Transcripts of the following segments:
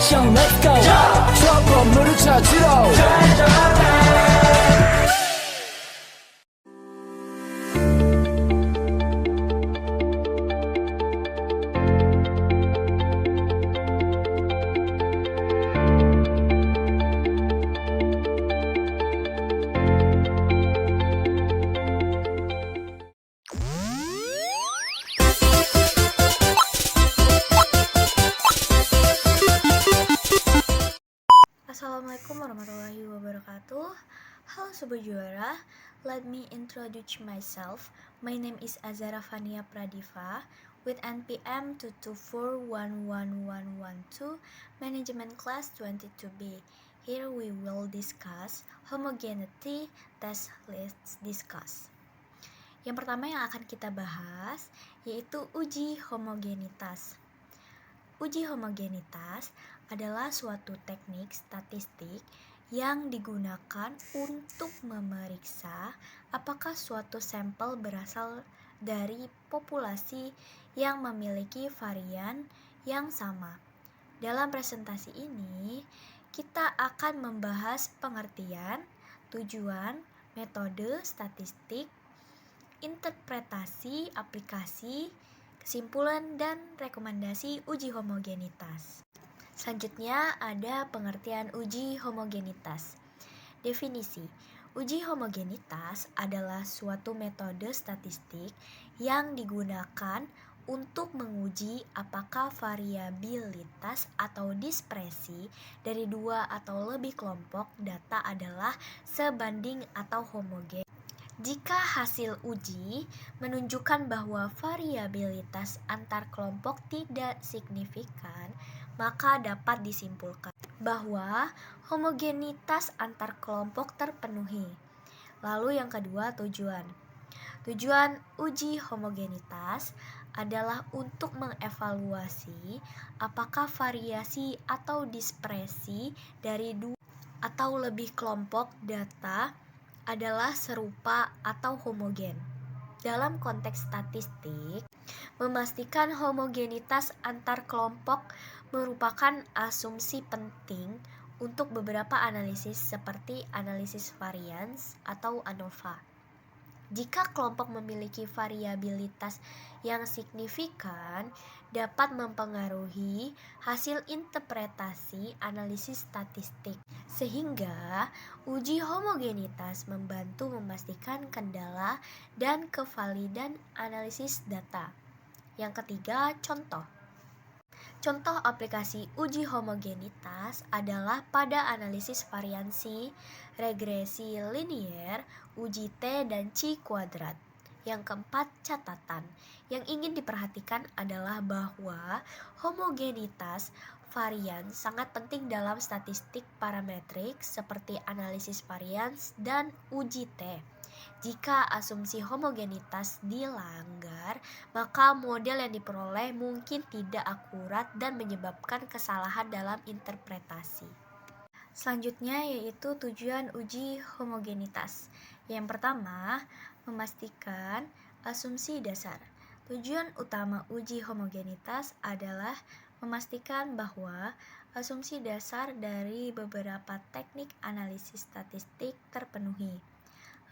액션 let's go 저 건물을 찾으러 Assalamualaikum warahmatullahi wabarakatuh. Halo Sobat Juara, let me introduce myself. My name is Azara Fania Pradiva with NPM 2241112, Management Class 22B. Here we will discuss homogeneity test. Let's discuss. Yang pertama yang akan kita bahas yaitu uji homogenitas. Uji homogenitas adalah suatu teknik statistik yang digunakan untuk memeriksa apakah suatu sampel berasal dari populasi yang memiliki varian yang sama. Dalam presentasi ini, kita akan membahas pengertian, tujuan, metode statistik, interpretasi, aplikasi, kesimpulan, dan rekomendasi uji homogenitas. Selanjutnya ada pengertian uji homogenitas. Definisi: uji homogenitas adalah suatu metode statistik yang digunakan untuk menguji apakah variabilitas atau dispersi dari dua atau lebih kelompok data adalah sebanding atau homogen. Jika hasil uji menunjukkan bahwa variabilitas antar kelompok tidak signifikan, maka dapat disimpulkan bahwa homogenitas antar kelompok terpenuhi. Lalu yang kedua, tujuan. Tujuan uji homogenitas adalah untuk mengevaluasi apakah variasi atau dispersi dari dua atau lebih kelompok data adalah serupa atau homogen. Dalam konteks statistik, memastikan homogenitas antar kelompok merupakan asumsi penting untuk beberapa analisis seperti analisis varians atau ANOVA. Jika kelompok memiliki variabilitas yang signifikan, dapat mempengaruhi hasil interpretasi analisis statistik. Sehingga uji homogenitas membantu memastikan kendala dan kevalidan analisis data. Yang ketiga, contoh. Contoh aplikasi uji homogenitas adalah pada analisis variansi, regresi linier, uji T dan C kuadrat. Yang keempat, catatan. Yang ingin diperhatikan adalah bahwa homogenitas varian sangat penting dalam statistik parametrik seperti analisis varians dan uji T. Jika asumsi homogenitas dilanggar, maka model yang diperoleh mungkin tidak akurat dan menyebabkan kesalahan dalam interpretasi. Selanjutnya yaitu tujuan uji homogenitas. Yang pertama, memastikan asumsi dasar. Tujuan utama uji homogenitas adalah memastikan bahwa asumsi dasar dari beberapa teknik analisis statistik terpenuhi.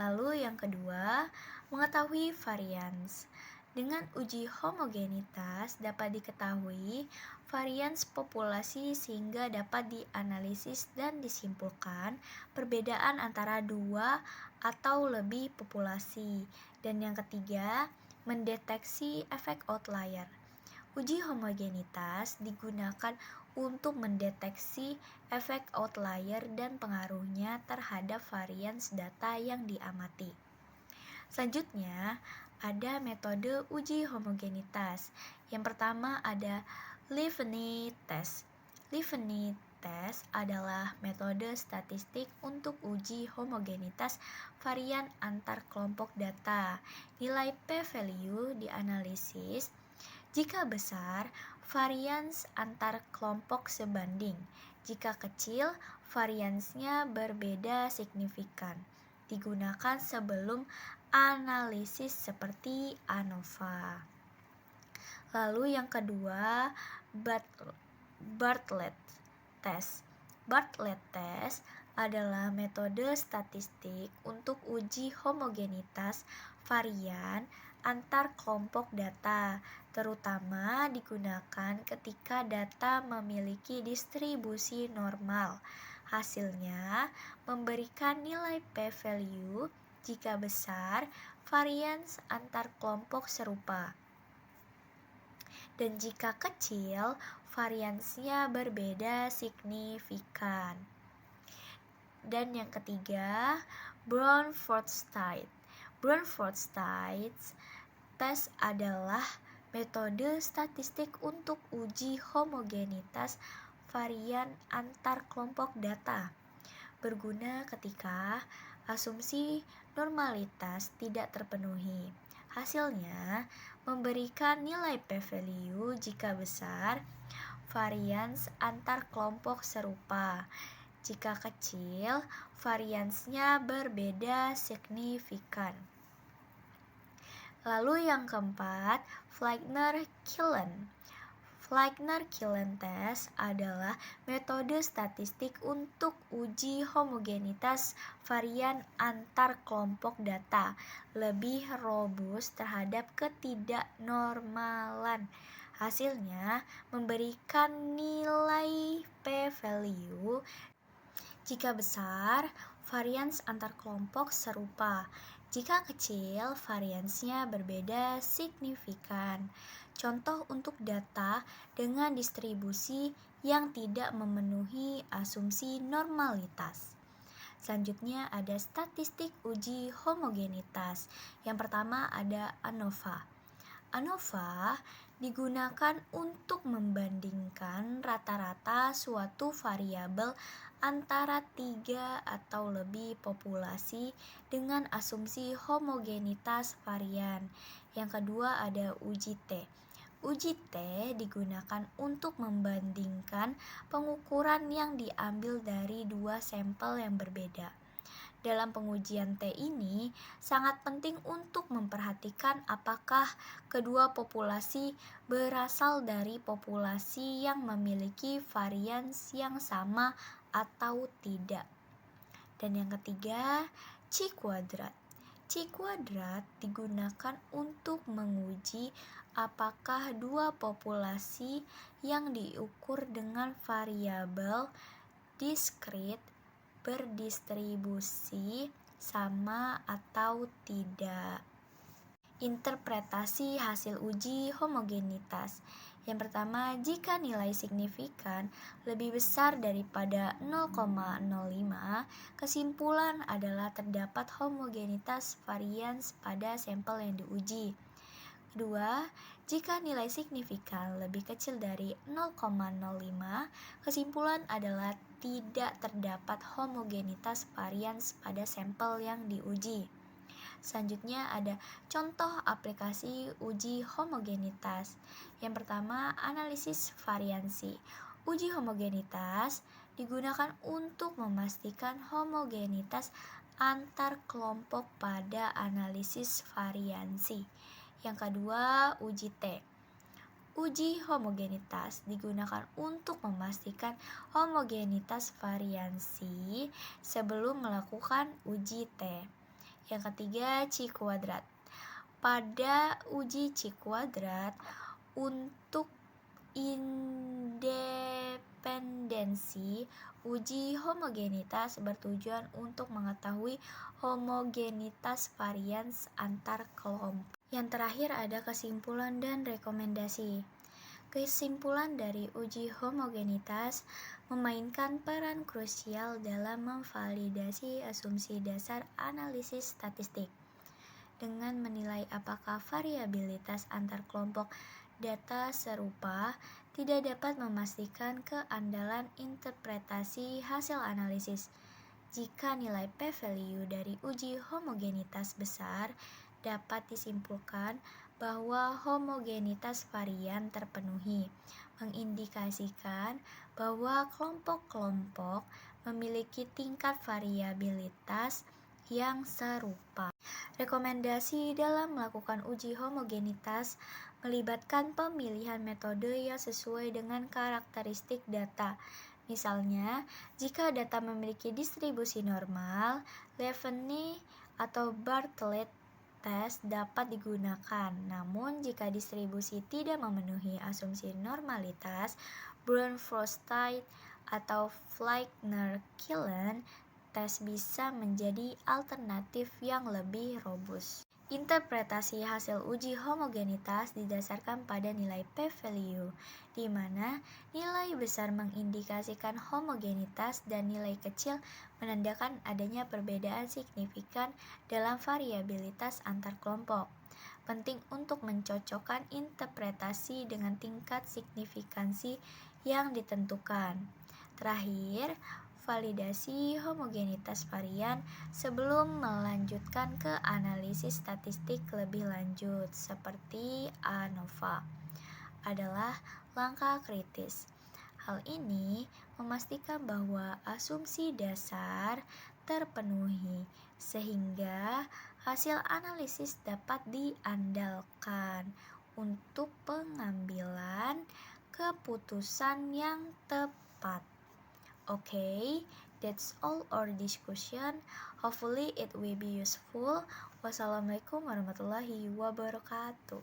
Lalu yang kedua, mengetahui varians. Dengan uji homogenitas dapat diketahui varians populasi sehingga dapat dianalisis dan disimpulkan perbedaan antara dua atau lebih populasi. Dan yang ketiga, mendeteksi efek outlier. Uji homogenitas digunakan untuk mendeteksi efek outlier dan pengaruhnya terhadap varians data yang diamati. Selanjutnya, ada metode uji homogenitas. Yang pertama ada Levene test. Levene test adalah metode statistik untuk uji homogenitas varian antar kelompok data. Nilai p-value dianalisis jika besar, varians antar kelompok sebanding. Jika kecil, variansnya berbeda signifikan. Digunakan sebelum analisis seperti ANOVA. Lalu yang kedua, Bartlett test. Bartlett test adalah metode statistik untuk uji homogenitas varian antar kelompok data, terutama digunakan ketika data memiliki distribusi normal. Hasilnya memberikan nilai p-value jika besar varians antar kelompok serupa, dan jika kecil variansnya berbeda signifikan. Dan yang ketiga, Brown-Forsyth. Brown-Forsyth test adalah metode statistik untuk uji homogenitas varian antar kelompok data, berguna ketika asumsi normalitas tidak terpenuhi. Hasilnya memberikan nilai p-value jika besar varians antar kelompok serupa. Jika kecil, variansnya berbeda signifikan. Lalu yang keempat, Fleckner-Killen. Fleckner-Killen test adalah metode statistik untuk uji homogenitas varian antar kelompok data, lebih robust terhadap ketidaknormalan. Hasilnya memberikan nilai p-value jika besar varians antar kelompok serupa. Jika kecil, variansnya berbeda signifikan. Contoh untuk data dengan distribusi yang tidak memenuhi asumsi normalitas. Selanjutnya ada statistik uji homogenitas. Yang pertama ada ANOVA. ANOVA digunakan untuk membandingkan rata-rata suatu variabel antara 3 atau lebih populasi dengan asumsi homogenitas varian. Yang kedua ada uji T. Uji T digunakan untuk membandingkan pengukuran yang diambil dari dua sampel yang berbeda. Dalam pengujian T ini sangat penting untuk memperhatikan apakah kedua populasi berasal dari populasi yang memiliki varians yang sama atau tidak. Dan yang ketiga, chi-kuadrat. Chi-kuadrat digunakan untuk menguji apakah dua populasi yang diukur dengan variabel diskrit berdistribusi sama atau tidak. Interpretasi hasil uji homogenitas. Yang pertama, jika nilai signifikan lebih besar daripada 0,05, kesimpulan adalah terdapat homogenitas varians pada sampel yang diuji. Kedua, jika nilai signifikan lebih kecil dari 0,05, kesimpulan adalah tidak terdapat homogenitas varians pada sampel yang diuji. Selanjutnya ada contoh aplikasi uji homogenitas. Yang pertama, analisis variansi. Uji homogenitas digunakan untuk memastikan homogenitas antar kelompok pada analisis variansi. Yang kedua, uji T. Uji homogenitas digunakan untuk memastikan homogenitas variansi sebelum melakukan uji T. Yang ketiga, chi-kuadrat. Pada uji chi-kuadrat, untuk independensi, uji homogenitas bertujuan untuk mengetahui homogenitas varians antar kelompok. Yang terakhir ada kesimpulan dan rekomendasi. Kesimpulan dari uji homogenitas memainkan peran krusial dalam memvalidasi asumsi dasar analisis statistik. Dengan menilai apakah variabilitas antar kelompok data serupa, tidak dapat memastikan keandalan interpretasi hasil analisis. Jika nilai p-value dari uji homogenitas besar, dapat disimpulkan bahwa homogenitas varian terpenuhi, mengindikasikan bahwa kelompok-kelompok memiliki tingkat variabilitas yang serupa. Rekomendasi dalam melakukan uji homogenitas melibatkan pemilihan metode yang sesuai dengan karakteristik data. Misalnya, jika data memiliki distribusi normal, Levene atau Bartlett test dapat digunakan. Namun, jika distribusi tidak memenuhi asumsi normalitas, Brun-Forsythe atau Fleckner-Killen tes bisa menjadi alternatif yang lebih robust. Interpretasi hasil uji homogenitas didasarkan pada nilai p-value, di mana nilai besar mengindikasikan homogenitas dan nilai kecil menandakan adanya perbedaan signifikan dalam variabilitas antar kelompok. Penting untuk mencocokkan interpretasi dengan tingkat signifikansi yang ditentukan. Terakhir, validasi homogenitas varian sebelum melanjutkan ke analisis statistik lebih lanjut seperti ANOVA adalah langkah kritis. Hal ini memastikan bahwa asumsi dasar terpenuhi sehingga hasil analisis dapat diandalkan untuk pengambilan keputusan yang tepat. Okay, that's all our discussion. Hopefully it will be useful. Wassalamualaikum warahmatullahi wabarakatuh.